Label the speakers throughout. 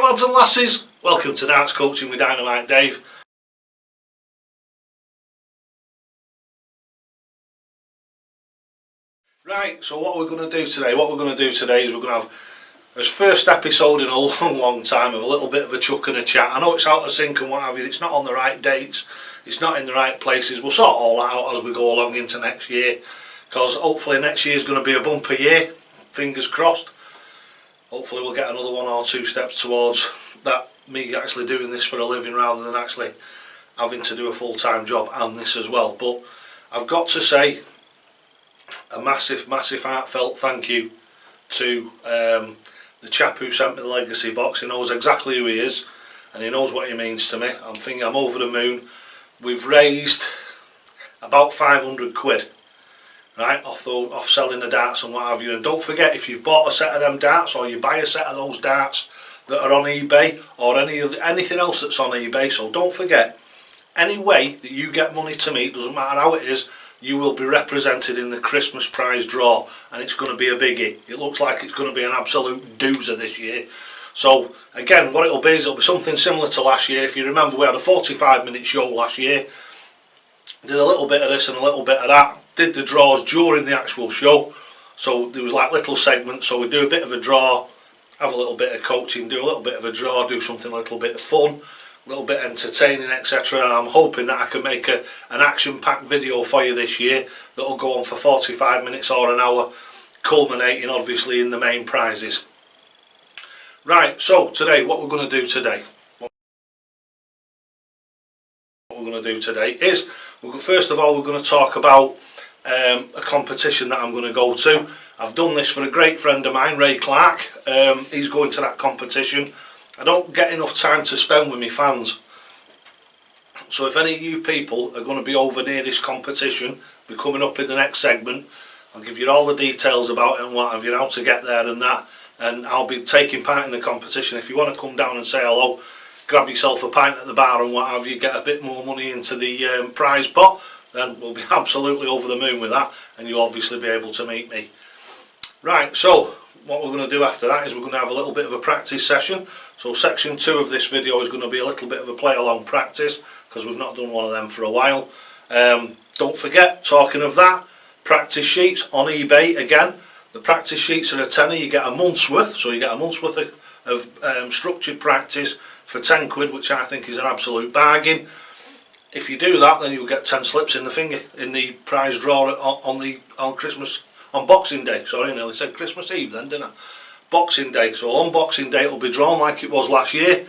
Speaker 1: lads and lasses, welcome to Darts Coaching with Dynamite Dave. Right, so what we're going to do today, is we're going to have this first episode in a long time of a little bit of a chuck and a chat. I know it's out of sync and what have you, it's not on the right dates, it's not in the right places. We'll sort all that out as we go along into next year, because hopefully next year is going to be a bumper year, fingers crossed. Hopefully we'll get another 1 or 2 steps towards that, me actually doing this for a living rather than actually having to do a full-time job and this as well. But I've got to say a massive heartfelt thank you to the chap who sent me the legacy box. He knows exactly who he is and he knows what he means to me. I'm over the moon. We've raised about 500 quid, right, off selling the darts and what have you. And don't forget, if you've bought a set of them darts or you buy a set of those darts that are on eBay or anything else that's on eBay, so don't forget, any way that you get money to me, it doesn't matter how it is, you will be represented in the Christmas prize draw, and it's going to be a biggie. It looks like it's going to be an absolute doozer this year. So again, what it'll be something similar to last year. If you remember, we had a 45-minute show last year, did a little bit of this and a little bit of that, did the draws during the actual show, so there was like little segments. So we do a bit of a draw, have a little bit of coaching, do a little bit of a draw, do something a little bit of fun, a little bit entertaining, etc. And I'm hoping that I can make an action-packed video for you this year that will go on for 45 minutes or an hour, culminating obviously in the main prizes. Right, so today, what we're going to do today is, first of all, we're going to talk about a competition that I'm going to go to. I've done this for a great friend of mine, Ray Clark. He's going to that competition. I don't get enough time to spend with my fans, so if any of you people are going to be over near this competition, be coming up in the next segment, I'll give you all the details about it and what have you, how to get there and that, and I'll be taking part in the competition. If you want to come down and say hello, grab yourself a pint at the bar and what have you, get a bit more money into the prize pot, then we'll be absolutely over the moon with that, and you'll obviously be able to meet me. Right, so what we're going to do after that is we're going to have a little bit of a practice session. So section 2 of this video is going to be a little bit of a play along practice, because we've not done one of them for a while. Don't forget, talking of that, practice sheets on eBay again. The practice sheets are a tenner. You get a month's worth, so you get a month's worth of structured practice for 10 quid, which I think is an absolute bargain. If you do that, then you'll get 10 slips in the finger in the prize draw on Boxing Day. Sorry, I nearly said Christmas Eve then, didn't I? Boxing Day. So on Boxing Day it'll be drawn like it was last year.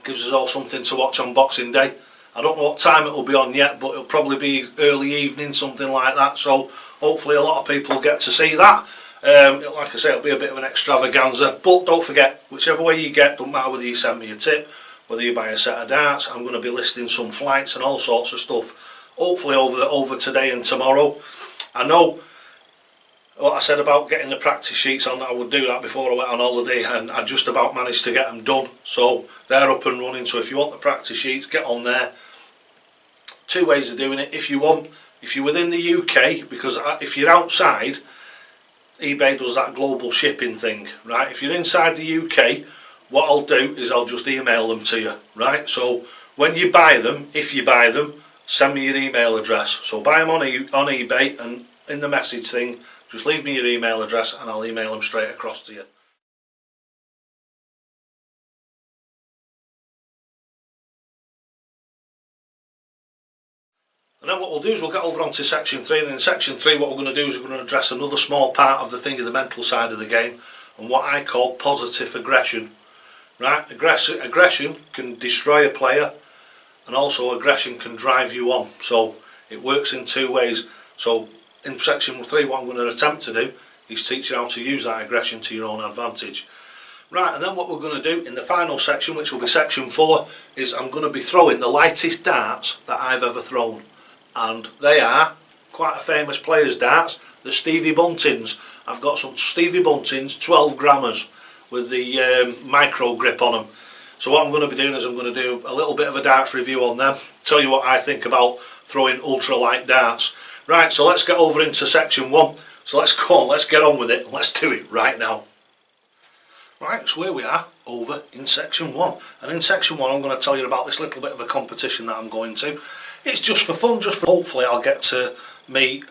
Speaker 1: Gives us all something to watch on Boxing Day. I don't know what time it'll be on yet, but it'll probably be early evening, something like that. So hopefully a lot of people will get to see that. Like I say, it'll be a bit of an extravaganza. But don't forget, whichever way you get, don't matter whether you send me a tip, whether you buy a set of darts, I'm going to be listing some flights and all sorts of stuff. Hopefully over today and tomorrow. I know what I said about getting the practice sheets on, I would do that before I went on holiday, and I just about managed to get them done, so they're up and running. So if you want the practice sheets, get on there. 2 ways of doing it. If you're within the UK, because if you're outside, eBay does that global shipping thing, right? If you're inside the UK, what I'll do is I'll just email them to you, right? So when you buy them, if you buy them, send me your email address. So buy them on eBay, and in the message thing, just leave me your email address and I'll email them straight across to you. And then what we'll do is we'll get over onto section 3, and in section 3 what we're going to do is we're going to address another small part of the mental side of the game, and what I call positive aggression. Right? Aggression can destroy a player, and also aggression can drive you on. So it works in 2 ways. So in section 3 what I'm going to attempt to do is teach you how to use that aggression to your own advantage. Right, and then what we're going to do in the final section, which will be section 4, is I'm going to be throwing the lightest darts that I've ever thrown. And they are quite a famous player's darts, the Stevie Buntings. I've got some Stevie Buntings 12 grammers with the micro grip on them. So what I'm going to be doing is I'm going to do a little bit of a darts review on them, tell you what I think about throwing ultralight darts. Right, so let's get over into section 1. So let's go on, let's get on with it, let's do it right now. Right, so here we are over in section 1, and in section 1 I'm going to tell you about this little bit of a competition that I'm going to. It's just for fun, hopefully I'll get to meet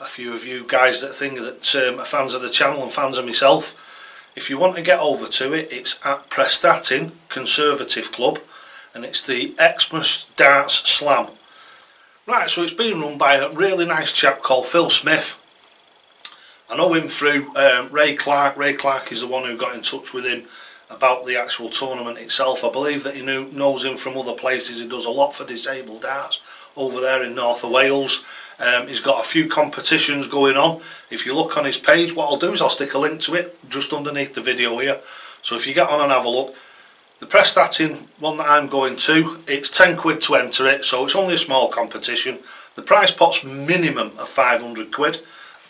Speaker 1: a few of you guys that think that are fans of the channel and fans of myself. If you want to get over to it, it's at Prestatyn Conservative Club, and it's the Xmas Darts Slam. Right, so it's being run by a really nice chap called Phil Smith. I know him through Ray Clark. Ray Clark is the one who got in touch with him about the actual tournament itself. I believe that he knows him from other places. He does a lot for disabled darts over there in North of Wales. He's got a few competitions going on. If you look on his page, what I'll do is I'll stick a link to it just underneath the video here. So if you get on and have a look, the Prestatyn one that I'm going to, it's 10 quid to enter it, so it's only a small competition. The prize pot's minimum of 500 quid.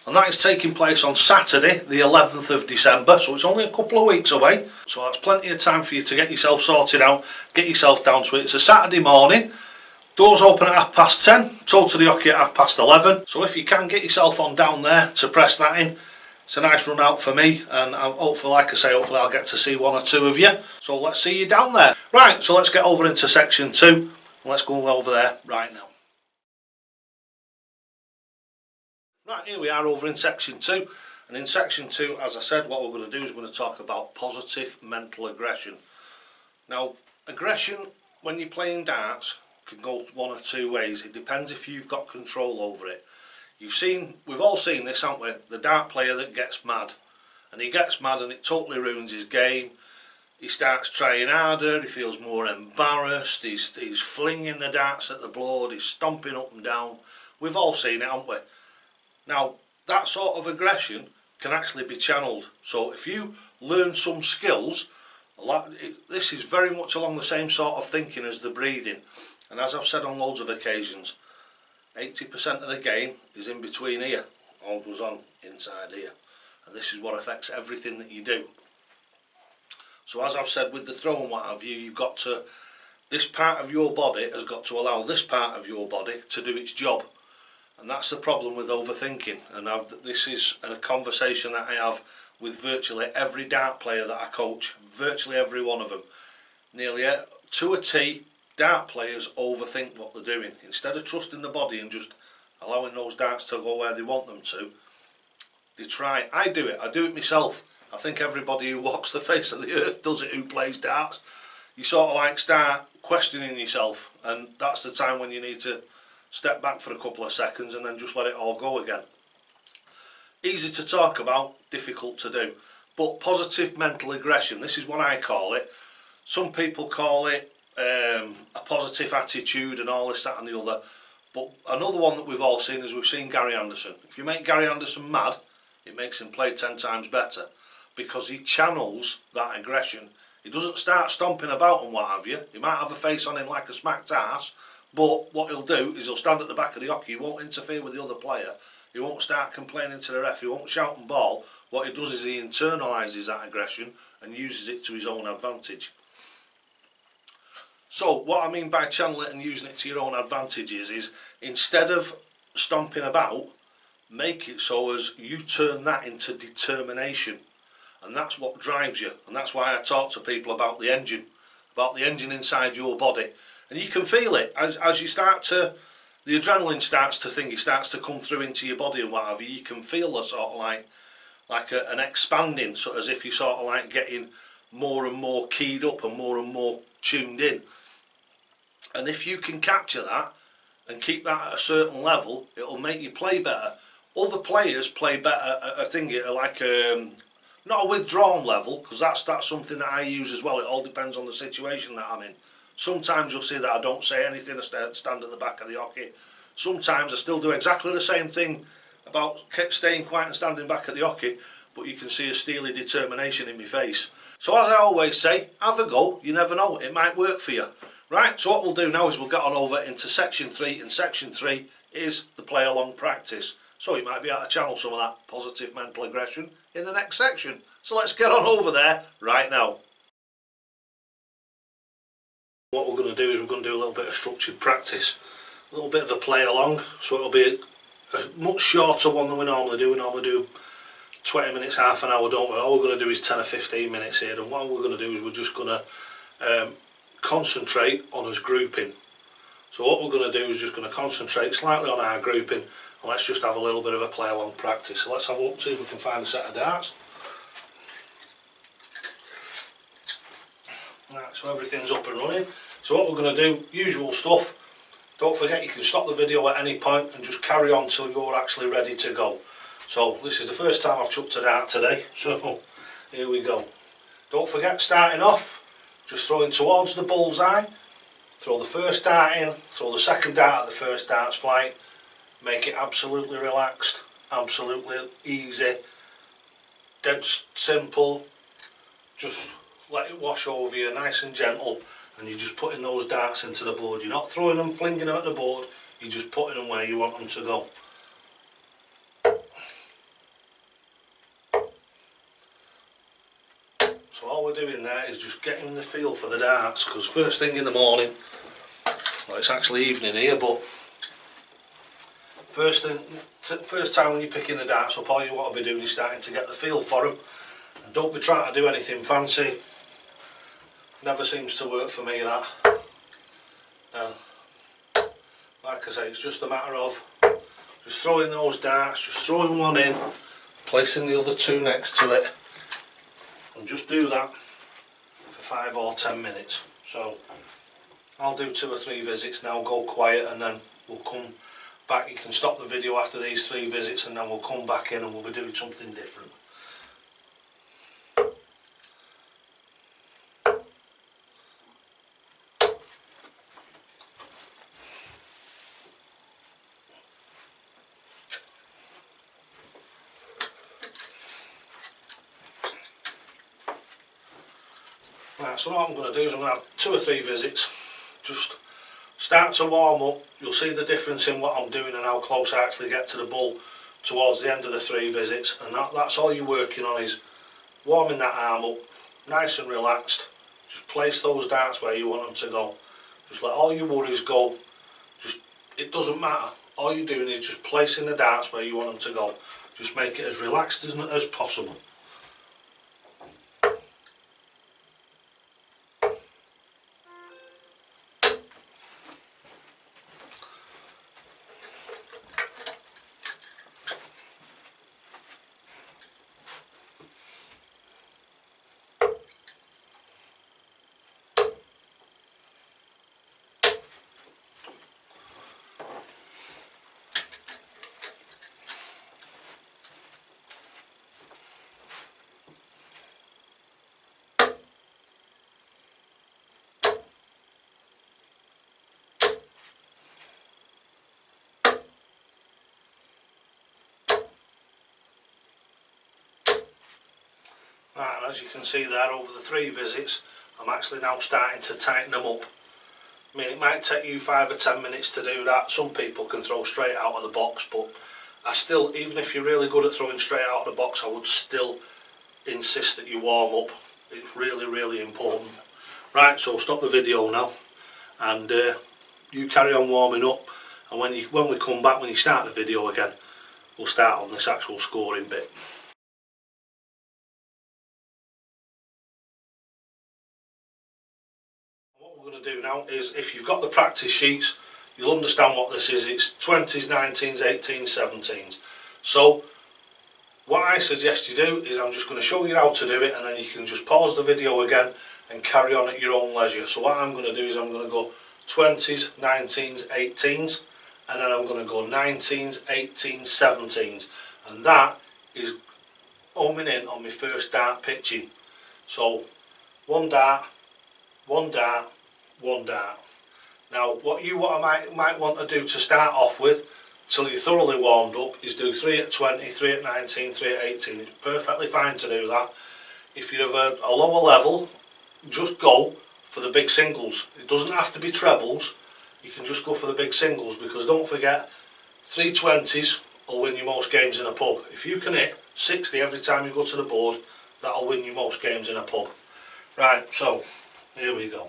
Speaker 1: And that is taking place on Saturday the 11th of December, so it's only a couple of weeks away, so that's plenty of time for you to get yourself sorted out, get yourself down to it. It's a Saturday morning, doors open at 10:30, totally hockey at 11:30, so if you can get yourself on down there to Prestatyn, it's a nice run out for me, and hopefully, like I say, hopefully I'll get to see one or two of you, so let's see you down there. Right, so let's get over into section 2, and let's go over there right now. Right, here we are over in section 2, and in section 2, as I said, what we're going to do is we're going to talk about positive mental aggression. Now, aggression when you're playing darts can go one or two ways. It depends if you've got control over it. We've all seen this, haven't we? The dart player that gets mad, and he gets mad and it totally ruins his game. He starts trying harder, he feels more embarrassed, he's flinging the darts at the board, he's stomping up and down. We've all seen it, haven't we? Now, that sort of aggression can actually be channeled. So if you learn some skills, this is very much along the same sort of thinking as the breathing. And as I've said on loads of occasions, 80% of the game is in between here. All goes on inside here. And this is what affects everything that you do. So as I've said with the throw and what have you, this part of your body has got to allow this part of your body to do its job. And that's the problem with overthinking, and this is a conversation that I have with virtually every dart player that I coach, virtually every one of them. Nearly to a T, dart players overthink what they're doing. Instead of trusting the body and just allowing those darts to go where they want them to, they try. I do it myself. I think everybody who walks the face of the earth does it who plays darts. You sort of like start questioning yourself, and that's the time when you need to step back for a couple of seconds and then just let it all go again. Easy to talk about, difficult to do. But positive mental aggression, this is what I call it. Some people call it a positive attitude and all this, that and the other. But another one that we've all seen is we've seen Gary Anderson. If you make Gary Anderson mad, it makes him play 10 times better, because he channels that aggression. He doesn't start stomping about and what have you. He might have a face on him like a smacked arse, but what he'll do is he'll stand at the back of the hockey. He won't interfere with the other player. He won't start complaining to the ref. He won't shout and bawl. What he does is he internalises that aggression and uses it to his own advantage. So what I mean by channeling it and using it to your own advantage is instead of stomping about, make it so as you turn that into determination. And that's what drives you. And that's why I talk to people about the engine inside your body. And you can feel it as you start to, the adrenaline starts to come through into your body and what have you. You can feel the sort of like an expanding, so as if you're sort of like getting more and more keyed up and more tuned in. And if you can capture that and keep that at a certain level, it'll make you play better. Other players play better at not a withdrawn level, because that's something that I use as well. It all depends on the situation that I'm in. Sometimes you'll see that I don't say anything, I stand at the back of the hockey. Sometimes I still do exactly the same thing about staying quiet and standing back at the hockey, but you can see a steely determination in my face. So as I always say, have a go, you never know, it might work for you. Right, so what we'll do now is we'll get on over into section 3, and section 3 is the play along practice. So you might be able to channel some of that positive mental aggression in the next section. So let's get on over there right now. What we're going to do is we're going to do a little bit of structured practice, a little bit of a play along, so it'll be a much shorter one than we normally do. We normally do 20 minutes, half an hour, don't we? All we're going to do is 10 or 15 minutes here, and what we're going to do is we're just going to concentrate on us grouping. So what we're going to do is just going to concentrate slightly on our grouping, and let's just have a little bit of a play along practice. So let's have a look, see if we can find a set of darts. Right, so everything's up and running. So what we're going to do, usual stuff. Don't forget you can stop the video at any point and just carry on till you're actually ready to go. So this is the first time I've chucked a dart today, so here we go. Don't forget, starting off, just throwing towards the bullseye. Throw the first dart in, throw the second dart at the first dart's flight. Make it absolutely relaxed, absolutely easy, dead simple. Just let it wash over you, nice and gentle, and you're just putting those darts into the board. You're not throwing them, flinging them at the board, you're just putting them where you want them to go. So all we're doing there is just getting the feel for the darts, because first thing in the morning, well, it's actually evening here, but first time when you're picking the darts up, all you want to be doing is starting to get the feel for them. And don't be trying to do anything fancy. Never seems to work for me, that. Like I say, it's just a matter of just throwing those darts, just throwing one in, placing the other two next to it, and just do that for 5 or 10 minutes. So I'll do 2 or 3 visits now, go quiet, and then we'll come back. You can stop the video after these 3 visits, and then we'll come back in and we'll be doing something different. Right, so what I'm going to do is I'm going to have 2 or 3 visits, just start to warm up. You'll see the difference in what I'm doing and how close I actually get to the bull towards the end of the 3 visits, and that's all you're working on, is warming that arm up, nice and relaxed. Just place those darts where you want them to go. Just let all your worries go. It doesn't matter. All you're doing is just placing the darts where you want them to go. Just make it as relaxed as possible. Right, and as you can see there, over the 3 visits, I'm actually now starting to tighten them up. I mean, it might take you 5 or 10 minutes to do that. Some people can throw straight out of the box, but I still, even if you're really good at throwing straight out of the box, I would still insist that you warm up. It's really, really important. Right, so stop the video now, and you carry on warming up, and when we come back, when you start the video again, we'll start on this actual scoring bit. What we're going to do now is, if you've got the practice sheets, you'll understand what this is. It's 20s, 19s, 18s, 17s. So what I suggest you do is, I'm just going to show you how to do it, and then you can just pause the video again and carry on at your own leisure. So what I'm going to do is, I'm going to go 20s, 19s, 18s, and then I'm going to go 19s, 18s, 17s, and that is homing in on my first dart pitching. So 1 dart, 1 dart, 1 dart. Now what I might want to do to start off with, till you're thoroughly warmed up, is do 3 at 20, 3 at 19, 3 at 18. It's perfectly fine to do that. If you're of a lower level, just go for the big singles. It doesn't have to be trebles, you can just go for the big singles, because don't forget, 3 20s will win you most games in a pub. If you can hit 60 every time you go to the board, that'll win you most games in a pub. Right, so here we go.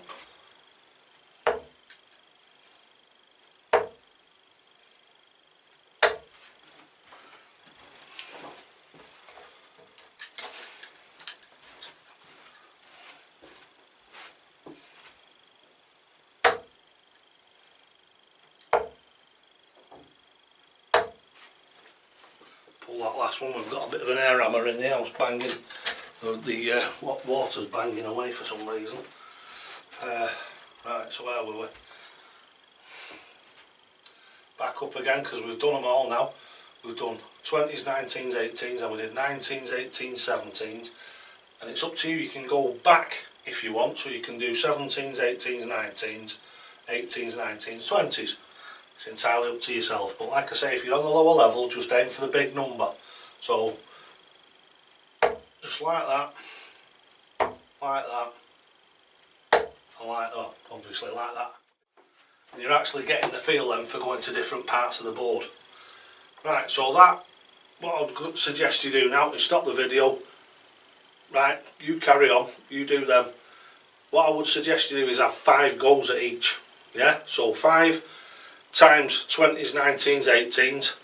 Speaker 1: pull that last one. We've got a bit of an air hammer in the house banging. The water's banging away for some reason. Right, so where were we? Back up again, because we've done them all now. We've done 20s, 19s, 18s, and we did 19s, 18s, 17s. And it's up to you, you can go back if you want, so you can do 17s, 18s, 19s, 18s, 19s, 20s. It's entirely up to yourself, but like I say, if you're on the lower level, just aim for the big number. So, just like that, and like that, obviously like that. And you're actually getting the feel then for going to different parts of the board. Right, so that, what I would suggest you do now is stop the video. Right, you carry on, you do them. What I would suggest you do is have 5 goes at each. Yeah, so 5 times 20s, 19s, 18s,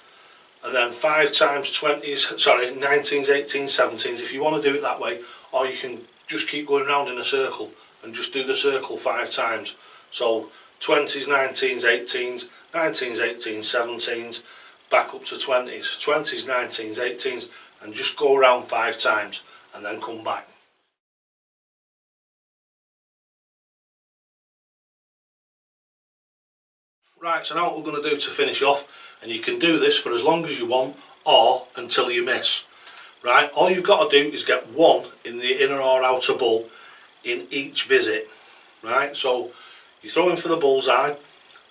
Speaker 1: and then 5 times 20s, sorry, 19s, 18s, 17s, if you want to do it that way, or you can just keep going round in a circle and just do the circle 5 times. So 20s, 19s, 18s, 19s, 18s, 17s, back up to 20s, 20s, 19s, 18s, and just go around 5 times and then come back. Right, so now what we're going to do to finish off, and you can do this for as long as you want or until you miss. Right, all you've got to do is get 1 in the inner or outer bull in each visit. Right, so you're throwing for the bullseye.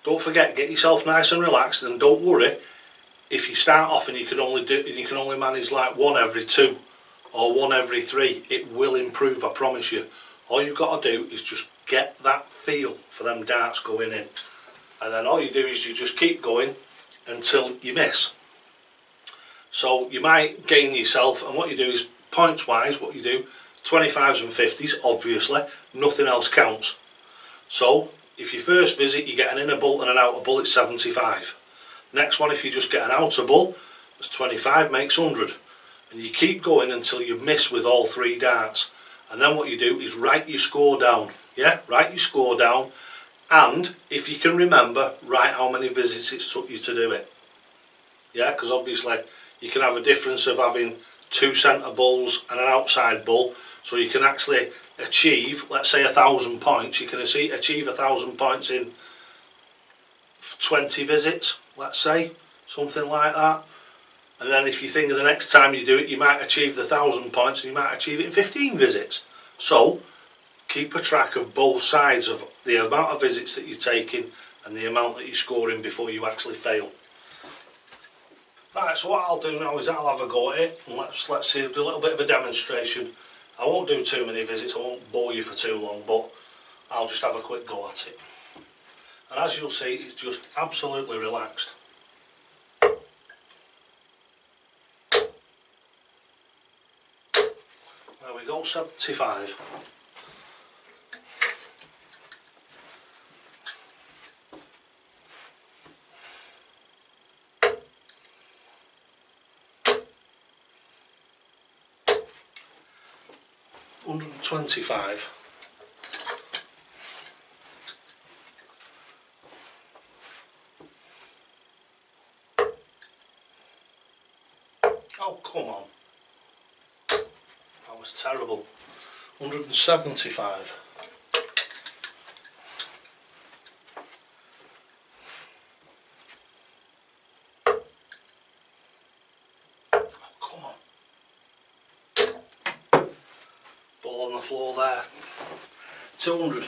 Speaker 1: Don't forget, get yourself nice and relaxed, and don't worry if you start off and you can only manage like 1 every 2 or 1 every 3. It will improve, I promise you. All you've got to do is just get that feel for them darts going in. And then all you do is you just keep going until you miss. So you might gain yourself, and what you do is points wise, what you do, 25s and 50s, obviously, nothing else counts. So if you first visit you get an inner bull and an outer bull, it's 75. Next one, if you just get an outer bull, it's 25, makes 100. And you keep going until you miss with all 3 darts. And then what you do is write your score down. Yeah, write your score down. And if you can remember, write how many visits it took you to do it. Yeah, because obviously you can have a difference of having 2 centre bulls and an outside bull. So you can actually achieve, let's say 1,000 points. You can achieve 1,000 points in 20 visits, let's say, something like that. And then if you think of the next time you do it, you might achieve the 1,000 points and you might achieve it in 15 visits. So keep a track of both sides of the amount of visits that you're taking and the amount that you're scoring before you actually fail. Right, so what I'll do now is I'll have a go at it, and let's see, do a little bit of a demonstration. I won't do too many visits, I won't bore you for too long, but I'll just have a quick go at it. And as you'll see, it's just absolutely relaxed. There we go, 75. $125. Oh, come on. That was terrible. 175. On the floor there. 200.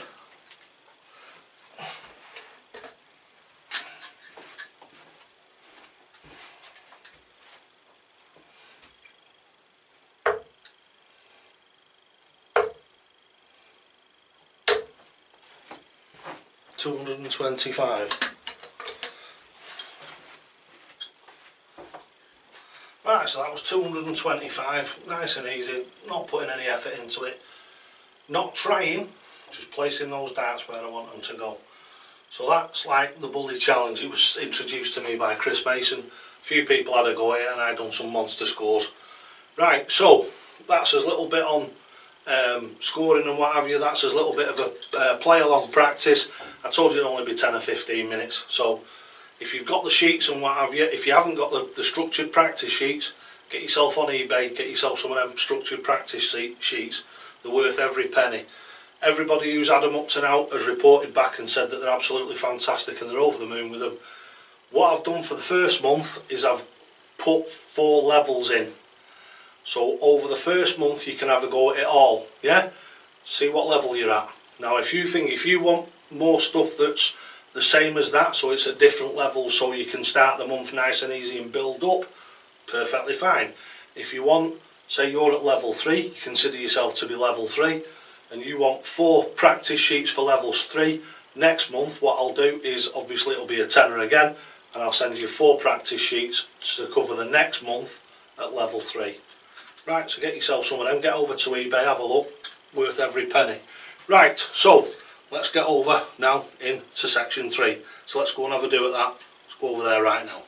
Speaker 1: $225. Right, so that was 225, nice and easy, not putting any effort into it, not trying, just placing those darts where I want them to go. So that's like the bully challenge. It was introduced to me by Chris Mason. A few people had a go at it and I'd done some monster scores. Right, so that's a little bit on scoring and what have you. That's a little bit of a play along practice. I told you it'd only be 10 or 15 minutes. So if you've got the sheets and what have you, if you haven't got the structured practice sheets, get yourself on eBay, get yourself some of them structured practice sheets. They're worth every penny. Everybody who's had them up to now has reported back and said that they're absolutely fantastic and they're over the moon with them. What I've done for the first month is I've put 4 levels in. So over the first month you can have a go at it all, yeah? See what level you're at. Now if you want more stuff that's the same as that, so it's at different levels, so you can start the month nice and easy and build up, perfectly fine. If you want, say you're at level 3, you consider yourself to be level 3, and you want 4 practice sheets for levels 3, next month what I'll do is, obviously it'll be a tenner again, and I'll send you 4 practice sheets to cover the next month at level 3. Right, so get yourself some of them, get over to eBay, have a look, worth every penny. Right, so let's get over now into section 3. So let's go and have a do at that. Let's go over there right now.